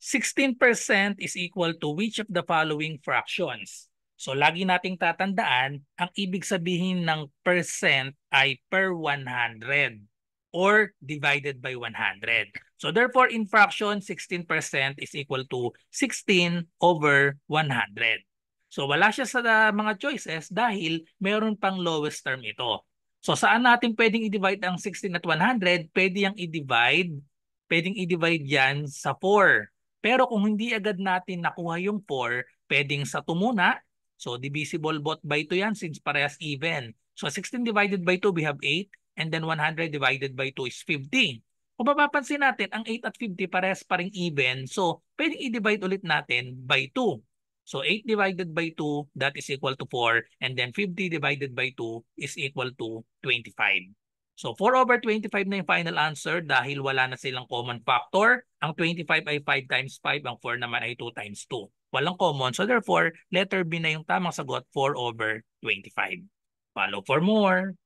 16% is equal to which of the following fractions? So lagi nating tatandaan, ang ibig sabihin ng percent ay per 100 or divided by 100. So therefore in fraction, 16% is equal to 16 over 100. So wala siya sa mga choices dahil meron pang lowest term ito. So saan natin pwedeng i-divide ang 16 at 100? Pwedeng i-divide yan sa 4. Pero kung hindi agad natin nakuha yung 4, pwedeng sa 2 muna. So divisible both by 2 yan since parehas even. So 16 divided by 2, we have 8. And then 100 divided by 2 is 50. Kung mapapansin natin, ang 8 at 50 parehas pa ring even. So pwedeng i-divide ulit natin by 2. So 8 divided by 2, that is equal to 4. And then 50 divided by 2 is equal to 25. So 4 over 25 na yung final answer dahil wala na silang common factor. Ang 25 ay 5 times 5, ang 4 naman ay 2 times 2. Walang common. So therefore, letter B na yung tamang sagot, 4 over 25. Follow for more.